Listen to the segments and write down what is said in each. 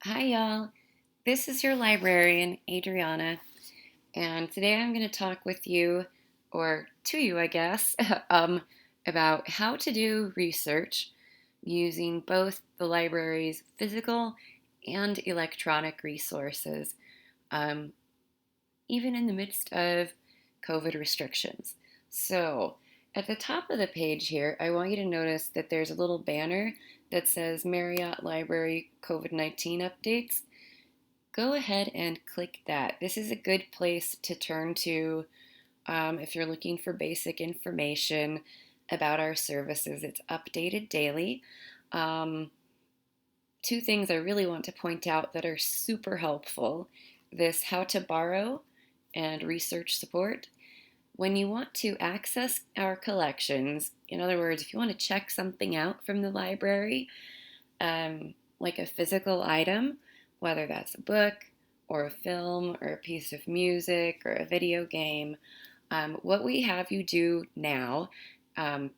Hi, y'all. This is your librarian, Adriana, and today I'm going to talk with you, or to you, I guess, about how to do research using both the library's physical and electronic resources, um, even in the midst of COVID restrictions. So, at the top of the page here, I want you to notice that there's a little banner that says Marriott Library COVID-19 updates. Go ahead and click that. This is a good place to turn to if you're looking for basic information about our services. It's updated daily. Um, Two things I really want to point out that are super helpful: this how to borrow and research support. When you want to access our collections, in other words, if you want to check something out from the library, like a physical item, whether that's a book or a film or a piece of music or a video game, what we have you do now, um,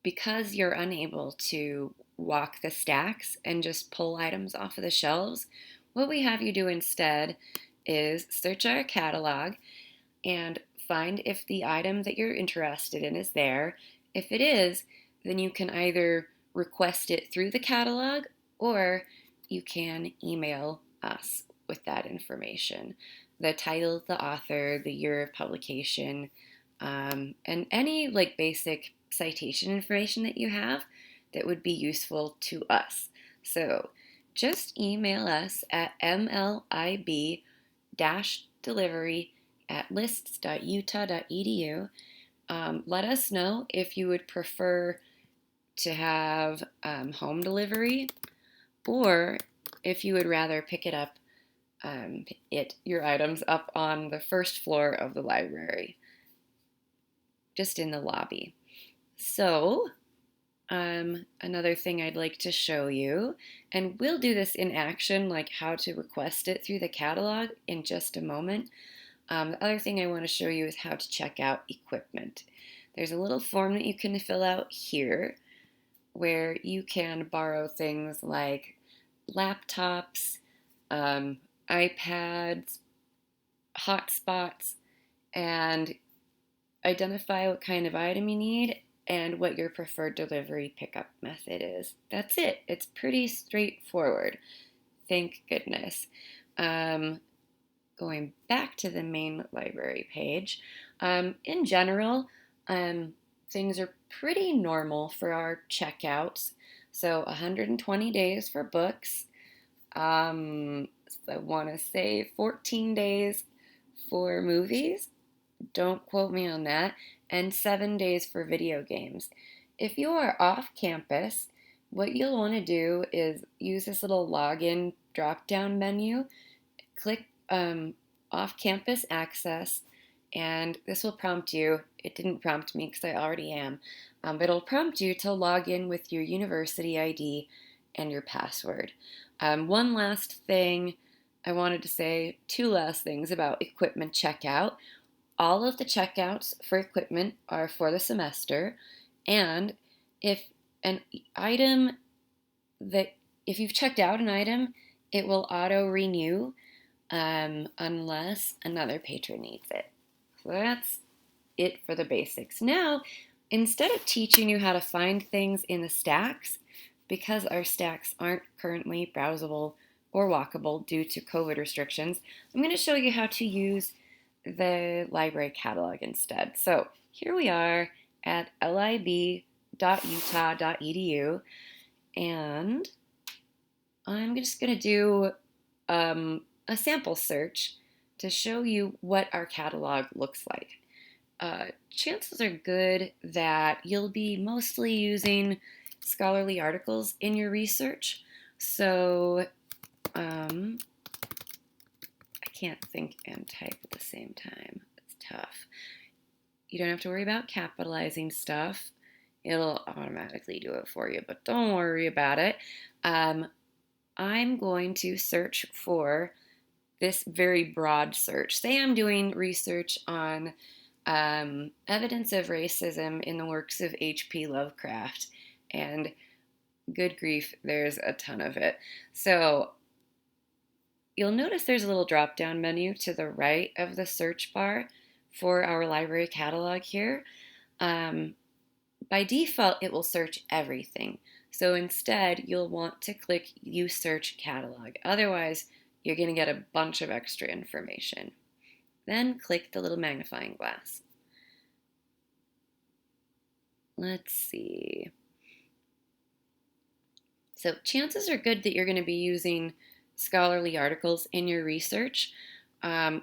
because you're unable to walk the stacks and just pull items off of the shelves, what we have you do instead is search our catalog and find if the item that you're interested in is there. If it is, then you can either request it through the catalog or you can email us with that information. The title, the author, the year of publication, and any like basic citation information that you have that would be useful to us. So just email us at mlib-delivery@lists.utah.edu. Let us know if you would prefer to have home delivery, or if you would rather pick it up, your items up on the first floor of the library, just in the lobby. So, another thing I'd like to show you, and we'll do this in action, like how to request it through the catalog in just a moment. The other thing I want to show you is how to check out equipment. There's a little form that you can fill out here where you can borrow things like laptops, um, iPads, hotspots, and identify what kind of item you need and what your preferred delivery pickup method is. That's it. It's pretty straightforward. Thank goodness. Um, Going back to the main library page, in general, things are pretty normal for our checkouts. So 120 days for books. I want to say 14 days for movies. Don't quote me on that. And 7 days for video games. If you are off campus, what you'll want to do is use this little login drop down menu, click off campus access, and this will prompt you. It didn't prompt me because I already am, but it'll prompt you to log in with your university ID and your password. One last thing I wanted to say, two last things about equipment checkout. All of the checkouts for equipment are for the semester, and if an item that if you've checked out an item, it will auto renew unless another patron needs it. So that's it for the basics. Now, instead of teaching you how to find things in the stacks, because our stacks aren't currently browsable or walkable due to COVID restrictions, I'm going to show you how to use the library catalog instead. So here we are at lib.utah.edu, and I'm just going to do a sample search to show you what our catalog looks like. Chances are good that you'll be mostly using scholarly articles in your research. So I can't think and type at the same time. It's tough. You don't have to worry about capitalizing stuff. It'll automatically do it for you, but don't worry about it. I'm going to search for this very broad search. Say I'm doing research on evidence of racism in the works of H.P. Lovecraft, and good grief, there's a ton of it. So you'll notice there's a little drop-down menu to the right of the search bar for our library catalog here. Um, by default, it will search everything. So instead, you'll want to click Use Search Catalog. Otherwise, you're going to get a bunch of extra information. Then click the little magnifying glass. Let's see. So chances are good that you're going to be using scholarly articles in your research,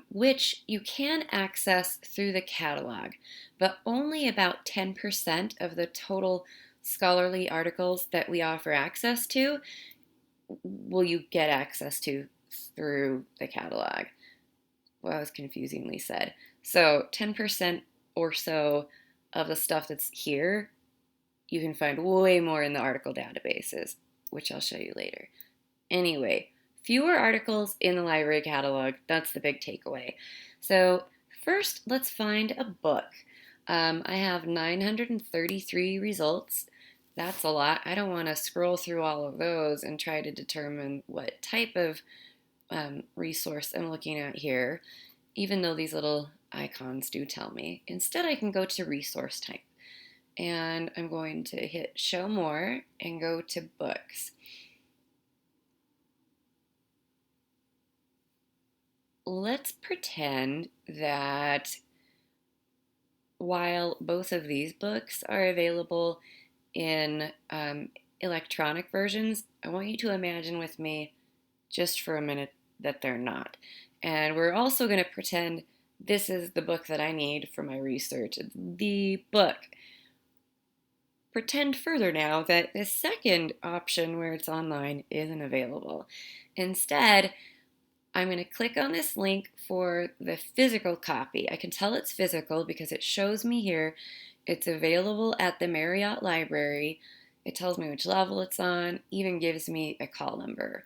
which you can access through the catalog, but only about 10% of the total scholarly articles that we offer access to will you get access to through the catalog. Well, that was confusingly said. So 10% or so of the stuff that's here, you can find way more in the article databases, which I'll show you later. Anyway, fewer articles in the library catalog. That's the big takeaway. So first, let's find a book. I have 933 results. That's a lot. I don't want to scroll through all of those and try to determine what type of resource I'm looking at here, even though these little icons do tell me. Instead, I can go to resource type. And I'm going to hit show more and go to books. Let's pretend that while both of these books are available in electronic versions, I want you to imagine with me just for a minute that they're not. And we're also going to pretend this is the book that I need for my research. It's the book. Pretend further now that the second option where it's online isn't available. Instead, I'm going to click on this link for the physical copy. I can tell it's physical because it shows me here it's available at the Marriott library. It tells me which level it's on, even gives me a call number.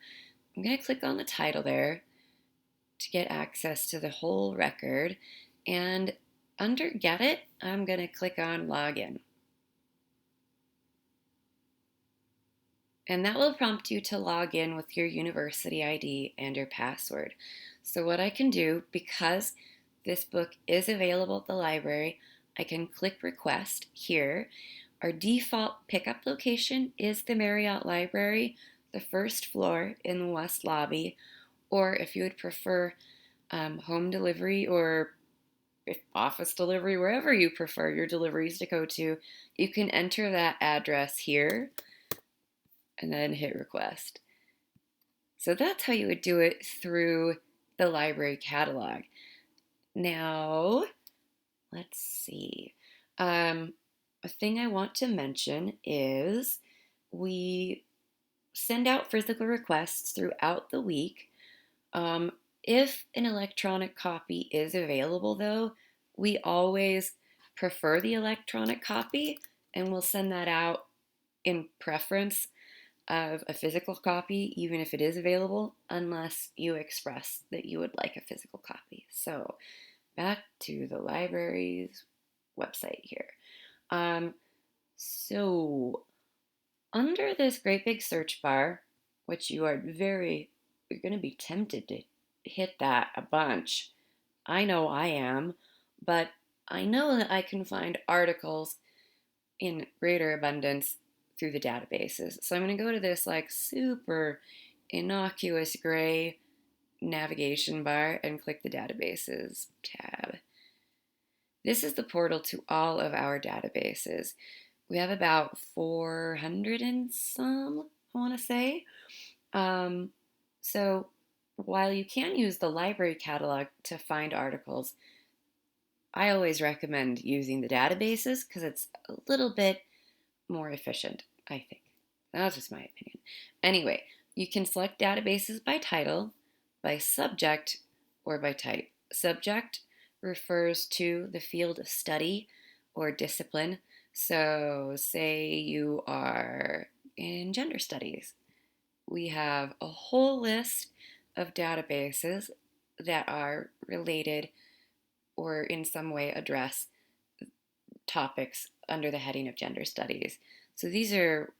I'm going to click on the title there to get access to the whole record. And under Get It, I'm going to click on Login. And that will prompt you to log in with your university ID and your password. So what I can do, because this book is available at the library, I can click Request here. Our default pickup location is the Marriott Library, the first floor in the West Lobby, or if you would prefer home delivery or office delivery, wherever you prefer your deliveries to go to, you can enter that address here and then hit request. So that's how you would do it through the library catalog. Now, let's see. A thing I want to mention is we send out physical requests throughout the week. If an electronic copy is available, though, we always prefer the electronic copy, and we'll send that out in preference of a physical copy, even if it is available, unless you express that you would like a physical copy. So back to the library's website here. So under this great big search bar, which you're going to be tempted to hit that a bunch. I know I am, but I know that I can find articles in greater abundance through the databases. So I'm going to go to this like super innocuous gray navigation bar and click the databases tab. This is the portal to all of our databases. We have about 400 and some, I want to say. So while you can use the library catalog to find articles, I always recommend using the databases because it's a little bit more efficient, I think. That's just my opinion. Anyway, you can select databases by title, by subject, or by type. Subject refers to the field of study or discipline. So say you are in gender studies. We have a whole list of databases that are related or in some way address topics under the heading of gender studies. So these are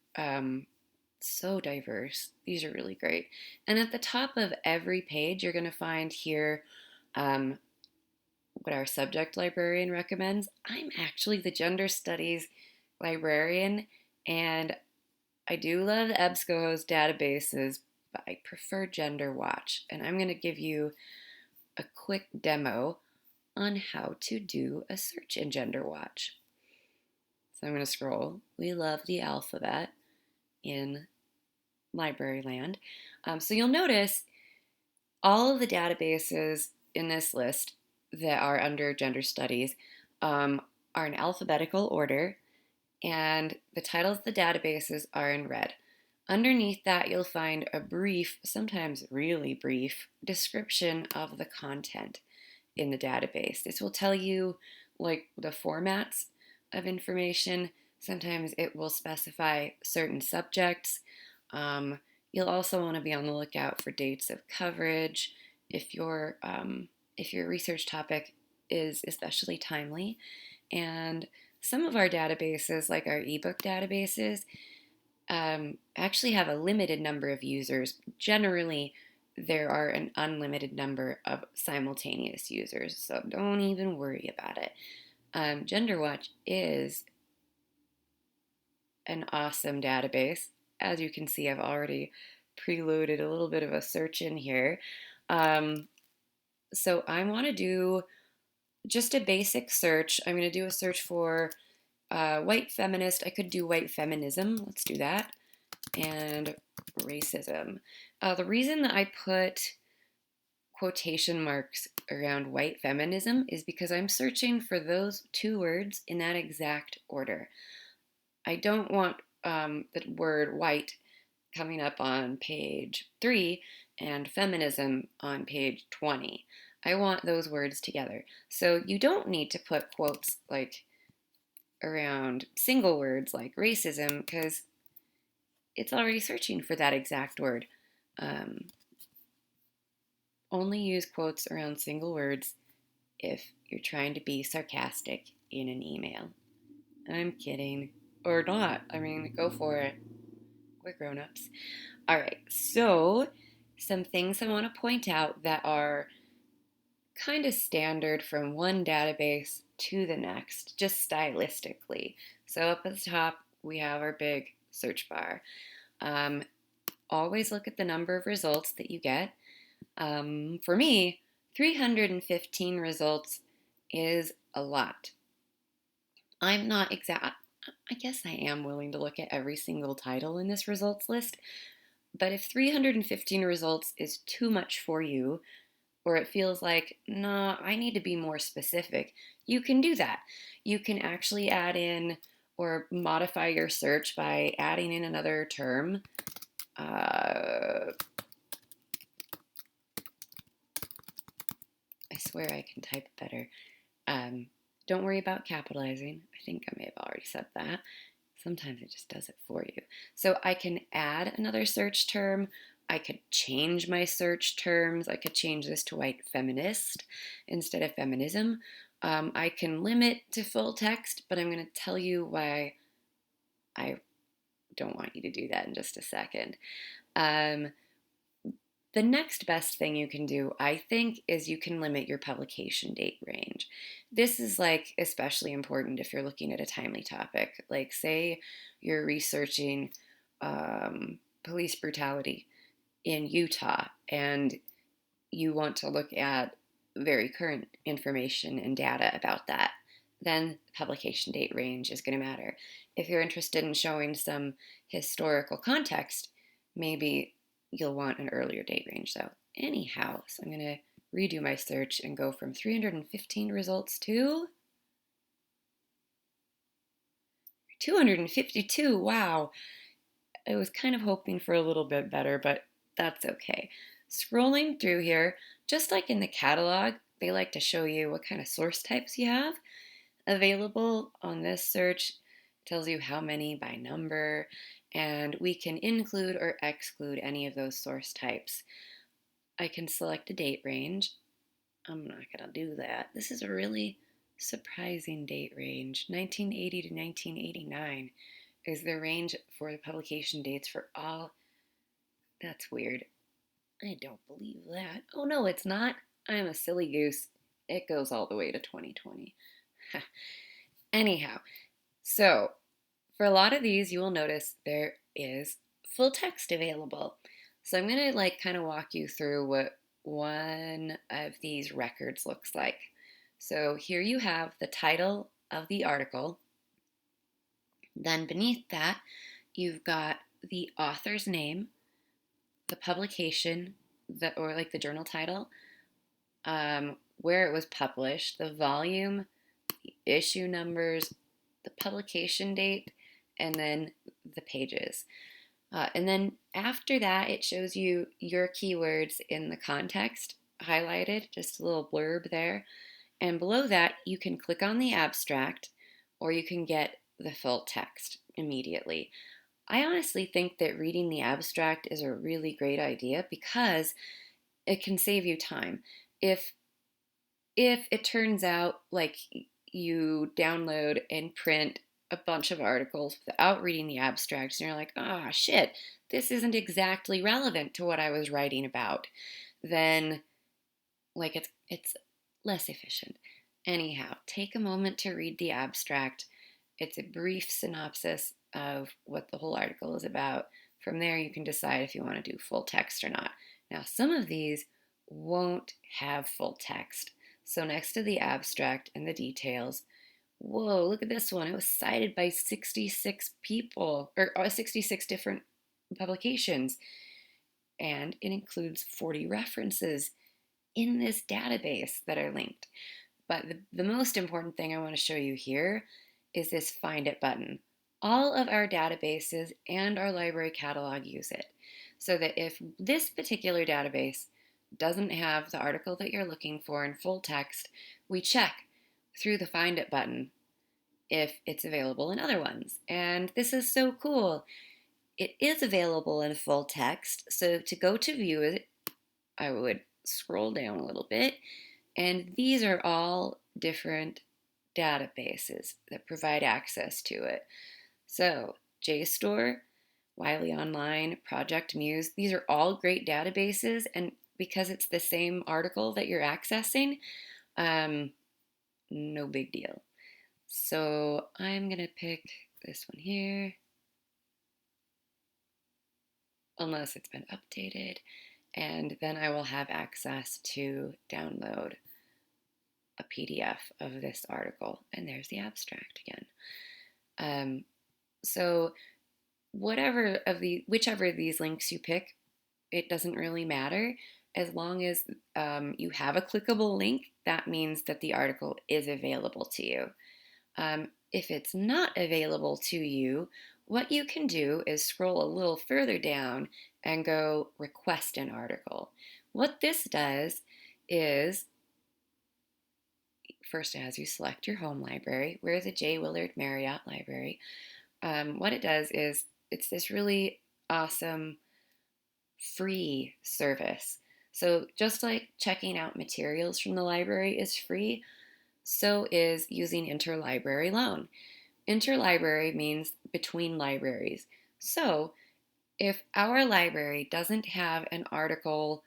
So diverse. These are really great. And at the top of every page, you're going to find here um, what our subject librarian recommends. I'm actually the gender studies librarian, and I do love EBSCOhost databases, but I prefer Gender Watch. And I'm going to give you a quick demo on how to do a search in Gender Watch. So I'm going to scroll. We love the alphabet in library land. So you'll notice all of the databases in this list that are under gender studies are in alphabetical order, and the titles of the databases are in red. Underneath that, you'll find a brief, sometimes really brief, description of the content in the database. This will tell you like the formats of information. Sometimes it will specify certain subjects. You'll also want to be on the lookout for dates of coverage if your research topic is especially timely. And some of our databases, like our ebook databases, actually have a limited number of users. Generally, there are an unlimited number of simultaneous users, so don't even worry about it. GenderWatch is an awesome database. As you can see, I've already preloaded a little bit of a search in here. So I want to do just a basic search. I'm going to do a search for white feminist. I could do white feminism. Let's do that. And racism. The reason that I put quotation marks around white feminism is because I'm searching for those two words in that exact order. I don't want the word white coming up on page 3 and feminism on page 20. I want those words together. So you don't need to put quotes like around single words like racism because it's already searching for that exact word. Only use quotes around single words if you're trying to be sarcastic in an email. I'm kidding. Or not. I mean, go for it. We're grown-ups. All right, so some things I want to point out that are kind of standard from one database to the next, just stylistically. So up at the top, we have our big search bar. Always look at the number of results that you get. For me, 315 results is a lot. I'm not exact. I guess I am willing to look at every single title in this results list, but if 315 results is too much for you, or it feels like, nah, I need to be more specific, you can do that. You can actually add in or modify your search by adding in another term. I swear I can type better. Don't worry about capitalizing. I think I may have already said that. Sometimes it just does it for you. So I can add another search term. I could change my search terms. I could change this to white feminist instead of feminism. I can limit to full text, but I'm going to tell you why I don't want you to do that in just a second. The next best thing you can do, I think, is you can limit your publication date range. This is like especially important if you're looking at a timely topic. Like say you're researching police brutality in Utah and you want to look at very current information and data about that, then publication date range is going to matter. If you're interested in showing some historical context, maybe you'll want an earlier date range though. Anyhow, so I'm going to redo my search and go from 315 results to 252. Wow. I was kind of hoping for a little bit better, but that's okay. Scrolling through here, just like in the catalog, they like to show you what kind of source types you have available on this search. Tells you how many by number, and we can include or exclude any of those source types. I can select a date range. I'm not going to do that. This is a really surprising date range, 1980 to 1989. is the range for the publication dates for all. That's weird. I don't believe that. Oh no, it's not. I'm a silly goose. It goes all the way to 2020. Anyhow, so for a lot of these, you will notice there is full text available. So I'm going to kind of walk you through what one of these records looks like. So here you have the title of the article. Then beneath that, you've got the author's name, the publication, or the journal title, where it was published, the volume, the issue numbers, the publication date, and then the pages. And then after that, it shows you your keywords in the context highlighted, just a little blurb there. And below that, you can click on the abstract or you can get the full text immediately. I honestly think that reading the abstract is a really great idea because it can save you time. If it turns out like you download and print a bunch of articles without reading the abstracts and you're like, ah, oh, shit, this isn't exactly relevant to what I was writing about, then it's less efficient. Anyhow, take a moment to read the abstract. It's a brief synopsis of what the whole article is about. From there, you can decide if you want to do full text or not. Now, some of these won't have full text. So next to the abstract and the details, whoa, look at this one. It was cited by 66 people, or 66 different publications. And it includes 40 references in this database that are linked. But the most important thing I want to show you here is this Find It button. All of our databases and our library catalog use it. So that if this particular database doesn't have the article that you're looking for in full text, we check through the Find It button if it's available in other ones. And this is so cool. It is available in full text, so to go to view it, I would scroll down a little bit, and these are all different databases that provide access to it. So JSTOR, Wiley Online, Project Muse, these are all great databases, and because it's the same article that you're accessing, no big deal. So I'm going to pick this one here, unless it's been updated, and then I will have access to download a PDF of this article, and there's the abstract again. So whichever of these links you pick, it doesn't really matter. As long as you have a clickable link, that means that the article is available to you. If it's not available to you, what you can do is scroll a little further down and go request an article. What this does is, first it has you select your home library. We're the J. Willard Marriott Library. What it does is it's this really awesome free service. So just like checking out materials from the library is free, so is using interlibrary loan. Interlibrary means between libraries. So if our library doesn't have an article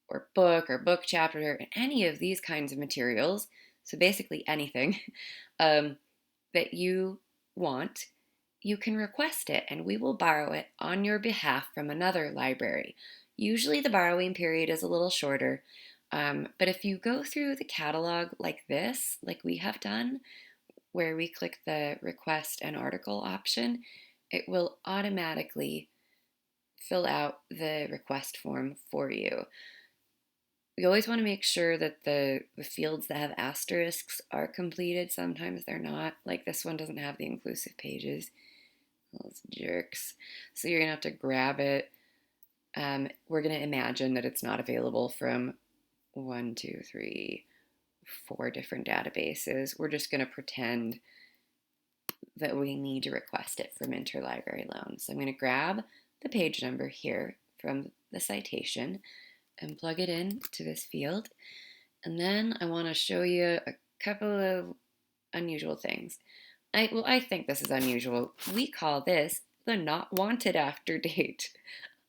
or book chapter, any of these kinds of materials, so basically anything that you want, you can request it and we will borrow it on your behalf from another library. Usually the borrowing period is a little shorter, but if you go through the catalog like this, like we have done, where we click the request an article option, it will automatically fill out the request form for you. We always want to make sure that the fields that have asterisks are completed. Sometimes they're not. Like this one doesn't have the inclusive pages. Those jerks. So you're going to have to grab it. We're going to imagine that it's not available from 1, 2, 3, 4 different databases. We're just going to pretend that we need to request it from Interlibrary Loan. So I'm going to grab the page number here from the citation and plug it in to this field. And then I want to show you a couple of unusual things. I think this is unusual. We call this the not wanted after date.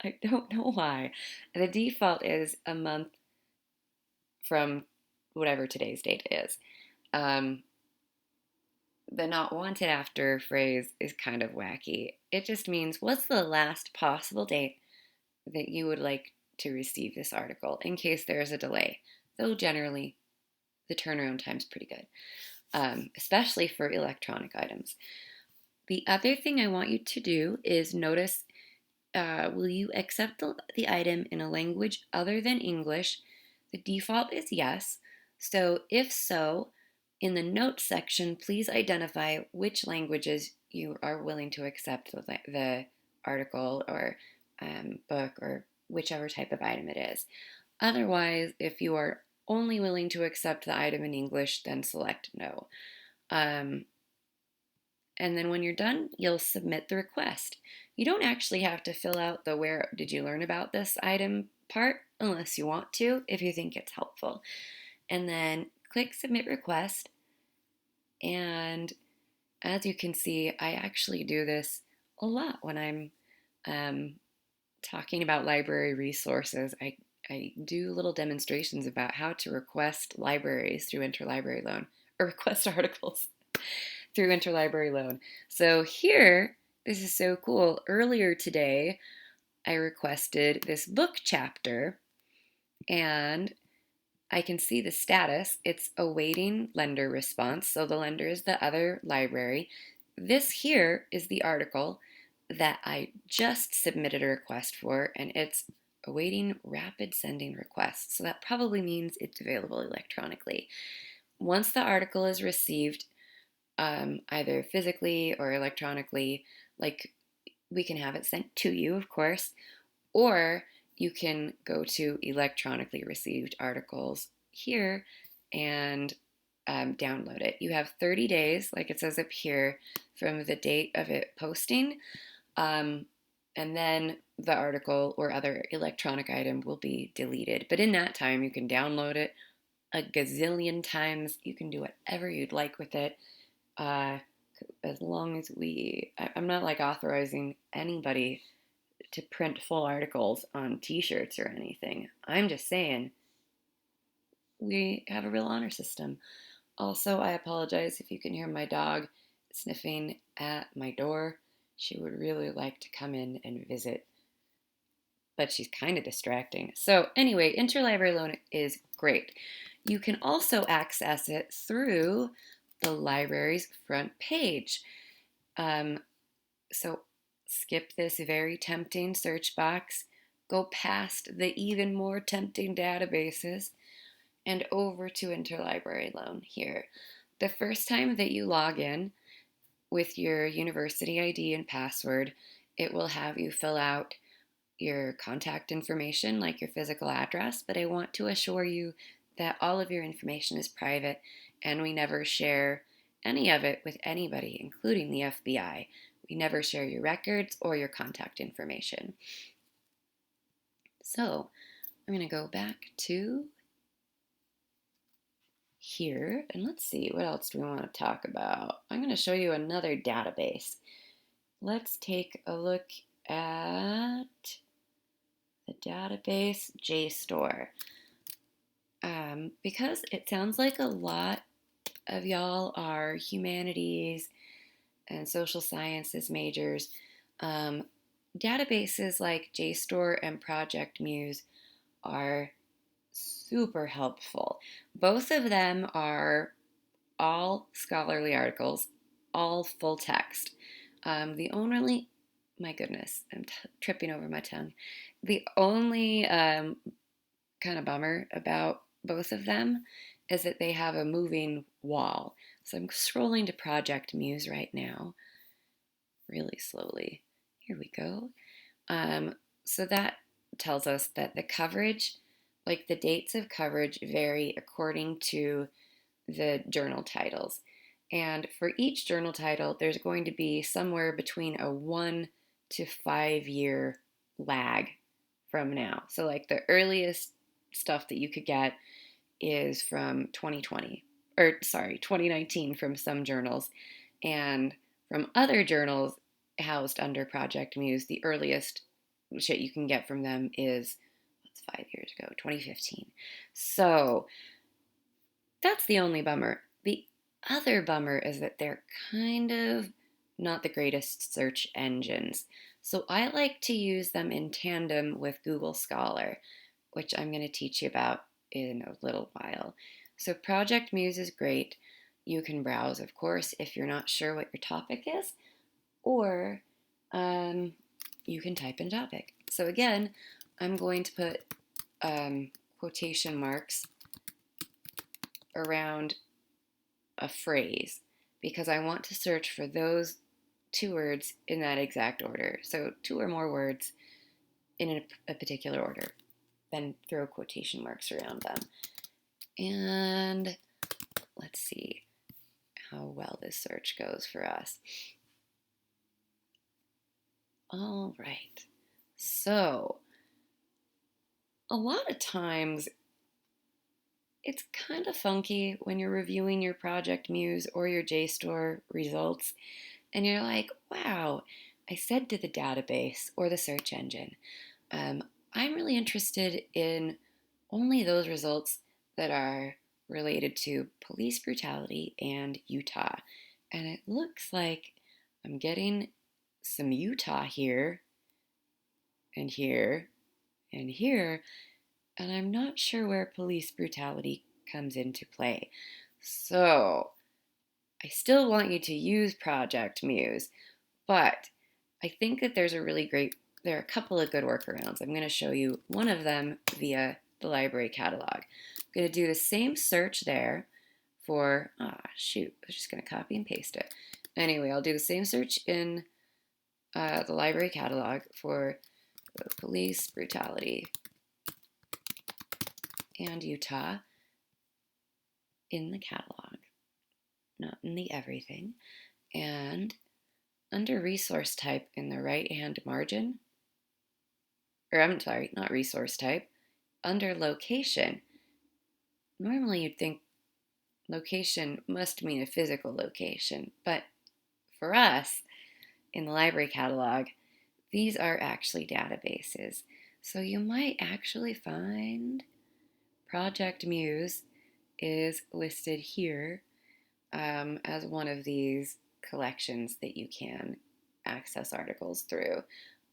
I don't know why. The default is a month from whatever today's date is. Um, the not wanted after phrase is kind of wacky. It just means what's the last possible date that you would like to receive this article in case there is a delay. Though generally the turnaround time is pretty good, especially for electronic items. The other thing I want you to do is notice, will you accept the item in a language other than English? The default is yes. So if so, in the notes section, please identify which languages you are willing to accept the article or book or whichever type of item it is. Otherwise, if you are only willing to accept the item in English, then select no. Um, and then when you're done, you'll submit the request. You don't actually have to fill out the where did you learn about this item part unless you want to, if you think it's helpful. And then click submit request. And as you can see, I actually do this a lot when I'm talking about library resources. I do little demonstrations about how to request libraries through interlibrary loan, or request articles through interlibrary loan. So here, this is so cool. Earlier today, I requested this book chapter, and I can see the status. It's awaiting lender response. So the lender is the other library. This here is the article that I just submitted a request for, and it's awaiting rapid sending request. So that probably means it's available electronically. Once the article is received, either physically or electronically, like we can have it sent to you, of course, or you can go to electronically received articles here and download it. You have 30 days, like it says up here, from the date of it posting, and then the article or other electronic item will be deleted. But in that time, you can download it a gazillion times. You can do whatever you'd like with it. As long as I'm not like authorizing anybody to print full articles on t-shirts or anything. I'm just saying we have a real honor system. Also, I apologize if you can hear my dog sniffing at my door. She would really like to come in and visit, but she's kind of distracting. So anyway, interlibrary loan is great. You can also access it through the library's front page. So skip this very tempting search box, go past the even more tempting databases, and over to Interlibrary Loan here. The first time that you log in with your university ID and password, it will have you fill out your contact information, like your physical address, but I want to assure you that all of your information is private and we never share any of it with anybody, including the FBI. We never share your records or your contact information. So I'm going to go back to here and let's see, what else do we want to talk about? I'm going to show you another database. Let's take a look at the database JSTOR. Because it sounds like a lot of y'all are humanities and social sciences majors, databases like JSTOR and Project Muse are super helpful. Both of them are all scholarly articles, all full text. The only, my goodness, I'm tripping over my tongue. The only kind of bummer about both of them is that they have a moving wall. So I'm scrolling to Project Muse right now, really slowly. Here we go. So that tells us that the coverage, like the dates of coverage, vary according to the journal titles. And for each journal title, there's going to be somewhere between a 1 to 5 year lag from now. So like the earliest stuff that you could get is from 2020, or sorry, 2019 from some journals. And from other journals housed under Project Muse, the earliest shit you can get from them is, what's 5 years ago, 2015. So that's the only bummer. The other bummer is that they're kind of not the greatest search engines. So I like to use them in tandem with Google Scholar, which I'm going to teach you about in a little while. So Project Muse is great. You can browse, of course, if you're not sure what your topic is, or you can type in topic. So again, I'm going to put quotation marks around a phrase because I want to search for those two words in that exact order. So two or more words in a particular order. Then throw quotation marks around them. And let's see how well this search goes for us. All right. So a lot of times it's kind of funky when you're reviewing your Project Muse or your JSTOR results, and you're like, wow, I said to the database or the search engine, I'm really interested in only those results that are related to police brutality and Utah. And it looks like I'm getting some Utah here and here and here, and I'm not sure where police brutality comes into play. So I still want you to use Project Muse, but I think that there are a couple of good workarounds. I'm going to show you one of them via the library catalog. I'm going to do the same search there for, I was just going to copy and paste it. Anyway, I'll do the same search in the library catalog for police brutality and Utah in the catalog, not in the everything. And under resource type in the right-hand margin, or I'm sorry, not resource type, under location, normally you'd think location must mean a physical location, but for us, in the library catalog, these are actually databases. So you might actually find Project Muse is listed here as one of these collections that you can access articles through.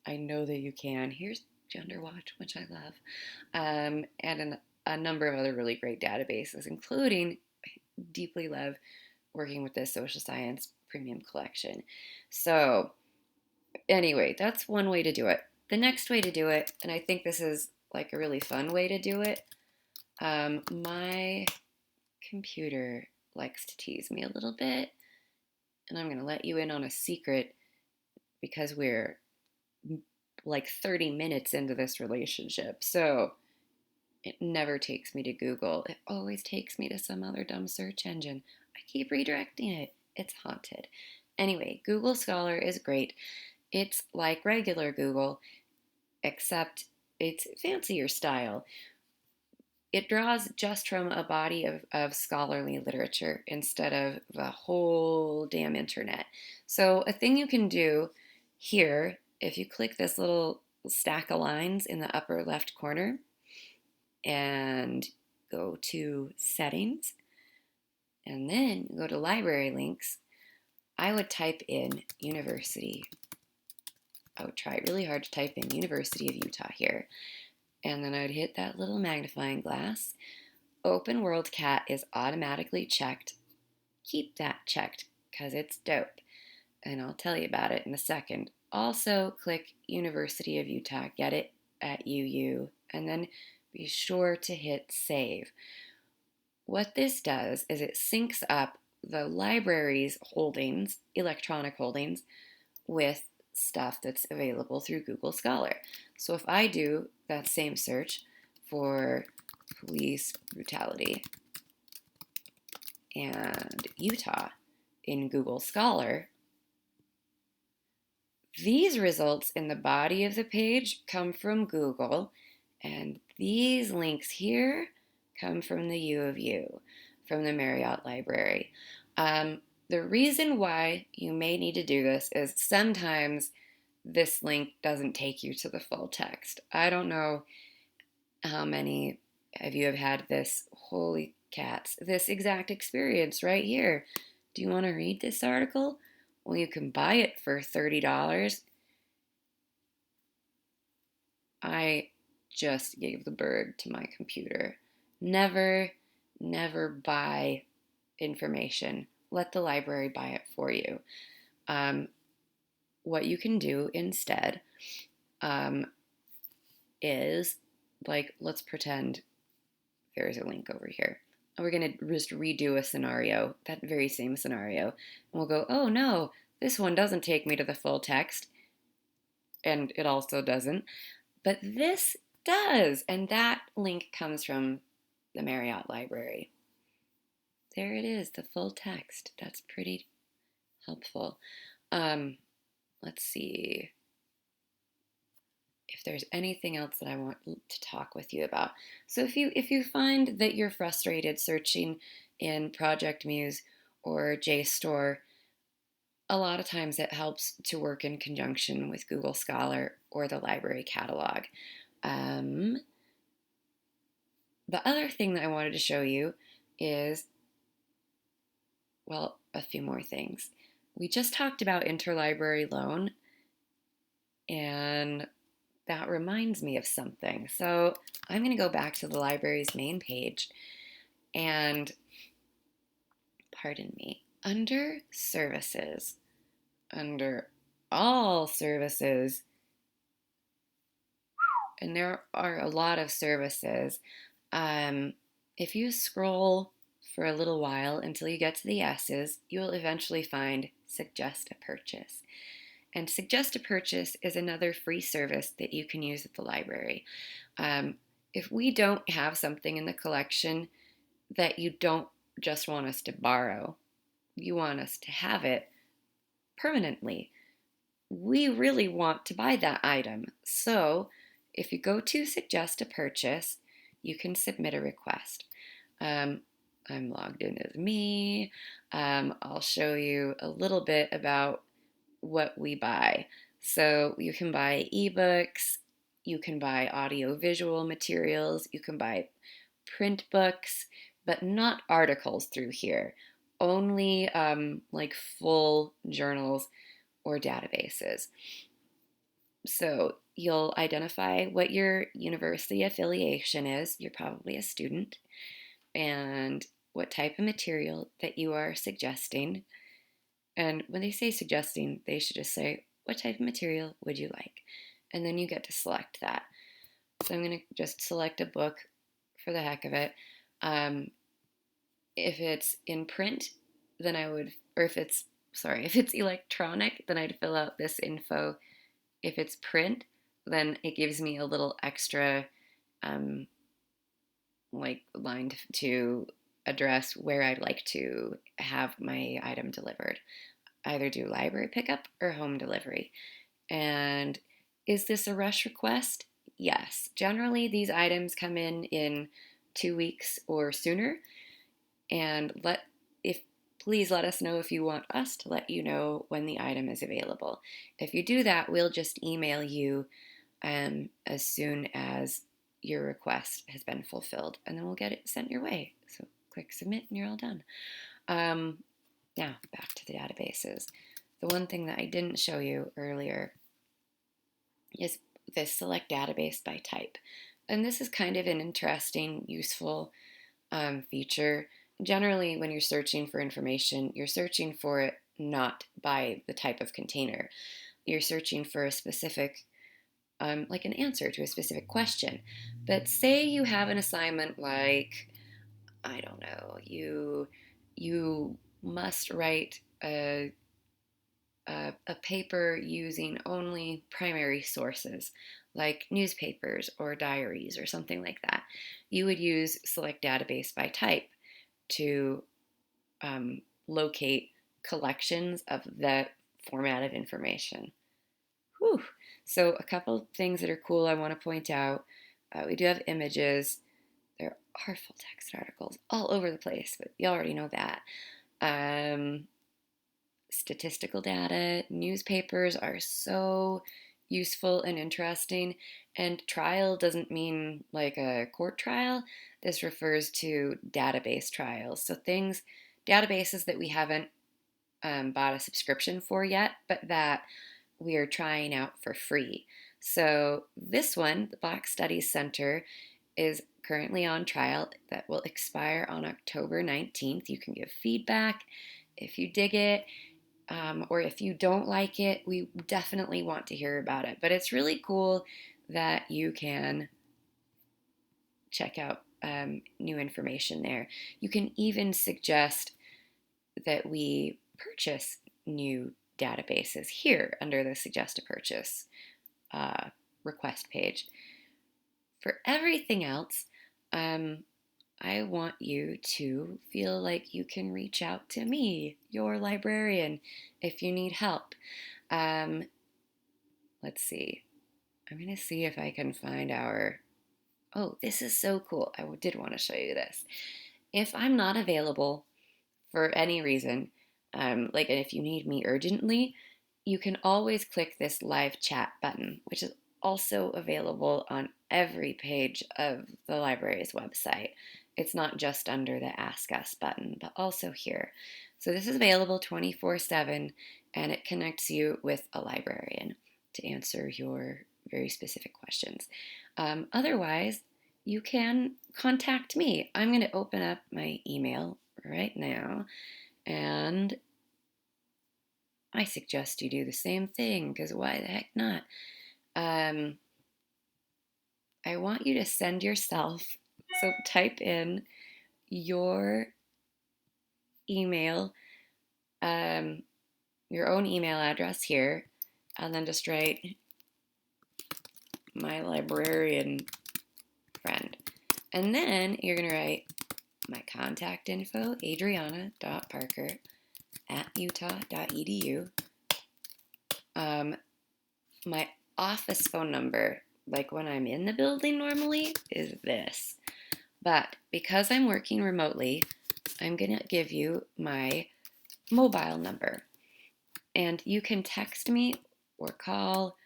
I know that you can. Here's Gender Watch, which I love, and a number of other really great databases, including, I deeply love working with this social science premium collection. So anyway, that's one way to do it. The next way to do it, and I think this is like a really fun way to do it, my computer likes to tease me a little bit, and I'm going to let you in on a secret because we're like 30 minutes into this relationship. So it never takes me to Google. It always takes me to some other dumb search engine. I keep redirecting it. It's haunted. Anyway, Google Scholar is great. It's like regular Google, except it's fancier style. It draws just from a body of scholarly literature instead of the whole damn internet. So a thing you can do here, if you click this little stack of lines in the upper left corner and go to settings and then go to library links, I would type in university. I would try really hard to type in University of Utah here. And then I would hit that little magnifying glass. Open World Cat is automatically checked. Keep that checked because it's dope. And I'll tell you about it in a second. Also, click University of Utah, get it at UU, and then be sure to hit save. What this does is it syncs up the library's holdings, electronic holdings, with stuff that's available through Google Scholar. So if I do that same search for police brutality and Utah in Google Scholar, these results in the body of the page come from Google, and these links here come from the U of U, from the Marriott Library. The reason why you may need to do this is sometimes this link doesn't take you to the full text. I don't know how many of you have had this, holy cats, this exact experience right here. Do you want to read this article? Well, you can buy it for $30. I just gave the bird to my computer. Never, never buy information. Let the library buy it for you. What you can do instead is, like, let's pretend there's a link over here. And we're going to just redo a scenario, that very same scenario. And we'll go, oh no, this one doesn't take me to the full text. And it also doesn't. But this does. And that link comes from the Marriott library. There it is, the full text. That's pretty helpful. Let's see if there's anything else that I want to talk with you about. So if you find that you're frustrated searching in Project Muse or JSTOR, a lot of times it helps to work in conjunction with Google Scholar or the library catalog. The other thing that I wanted to show you is, well, a few more things. We just talked about interlibrary loan, and that reminds me of something. So I'm going to go back to the library's main page, and pardon me, under services, under all services, and there are a lot of services, if you scroll for a little while until you get to the S's, you'll eventually find Suggest a Purchase. And Suggest a Purchase is another free service that you can use at the library. If we don't have something in the collection that you don't just want us to borrow, you want us to have it permanently, we really want to buy that item. So if you go to Suggest a Purchase, you can submit a request. I'm logged in as me. I'll show you a little bit about what we buy. So you can buy ebooks, you can buy audio-visual materials, you can buy print books, but not articles through here. Only like full journals or databases. So you'll identify what your university affiliation is. You're probably a student. And what type of material that you are suggesting. And when they say suggesting, they should just say, what type of material would you like? And then you get to select that. So I'm going to just select a book for the heck of it. If it's in print, then I would, or if it's electronic, then I'd fill out this info. If it's print, then it gives me a little extra like line to address where I'd like to have my item delivered. Either do library pickup or home delivery. And is this a rush request? Yes. Generally, these items come in 2 weeks or sooner. And please let us know if you want us to let you know when the item is available. If you do that, we'll just email you as soon as your request has been fulfilled, and then we'll get it sent your way. So click submit and you're all done. Now back to the databases. The one thing that I didn't show you earlier is this select database by type. And this is kind of an interesting, useful feature. Generally, when you're searching for information, you're searching for it not by the type of container. You're searching for a specific, like an answer to a specific question. But say you have an assignment like, I don't know, you must write a paper using only primary sources, like newspapers or diaries or something like that. You would use select database by type to locate collections of that formatted information. Whew. So a couple things that are cool I want to point out. We do have images. There are full text articles all over the place, but you already know that. statistical data. Newspapers are so useful and interesting. And trial doesn't mean like a court trial. This refers to database trials. So databases that we haven't bought a subscription for yet, but that we are trying out for free. So this one, the Black Studies Center, is currently on trial that will expire on October 19th. You can give feedback if you dig it, or if you don't like it. We definitely want to hear about it. But it's really cool that you can check out new information there. You can even suggest that we purchase new databases here under the Suggest a Purchase request page. For everything else, I want you to feel like you can reach out to me, your librarian, if you need help. Let's see. I'm going to see if I can find our... Oh, this is so cool. I did want to show you this. If I'm not available for any reason, like if you need me urgently, you can always click this live chat button, which is also available on every page of the library's website. It's not just under the Ask Us button, but also here. So this is available 24/7, and it connects you with a librarian to answer your very specific questions. Otherwise, you can contact me. I'm going to open up my email right now, and I suggest you do the same thing, because why the heck not? I want you to send yourself, so type in your email, your own email address here, and then just write my librarian friend. And then you're going to write my contact info, adriana.parker@utah.edu. My office phone number, like when I'm in the building normally, is this. But because I'm working remotely, I'm going to give you my mobile number. And you can text me or call,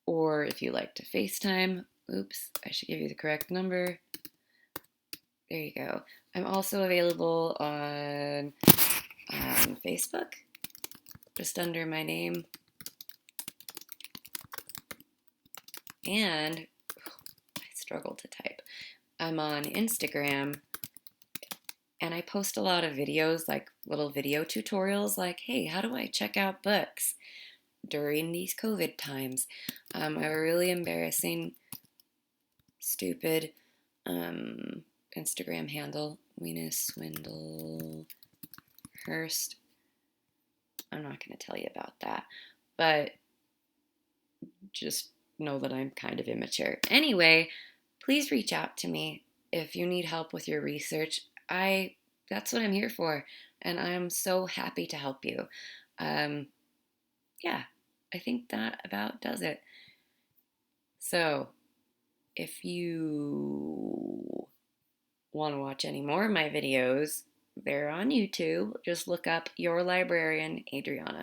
or if you like to FaceTime. Oops, I should give you the correct number. There you go. I'm also available on Facebook, just under my name. And I struggle to type. I'm on Instagram, and I post a lot of videos, like little video tutorials, like, hey, how do I check out books during these COVID times? I have a really embarrassing, stupid Instagram handle, Weena Swindlehurst. I'm not going to tell you about that, but just know that I'm kind of immature. Anyway, please reach out to me if you need help with your research. That's what I'm here for, and I'm so happy to help you. Yeah, I think that about does it. So, if you want to watch any more of my videos, they're on YouTube. Just look up Your Librarian, Adriana.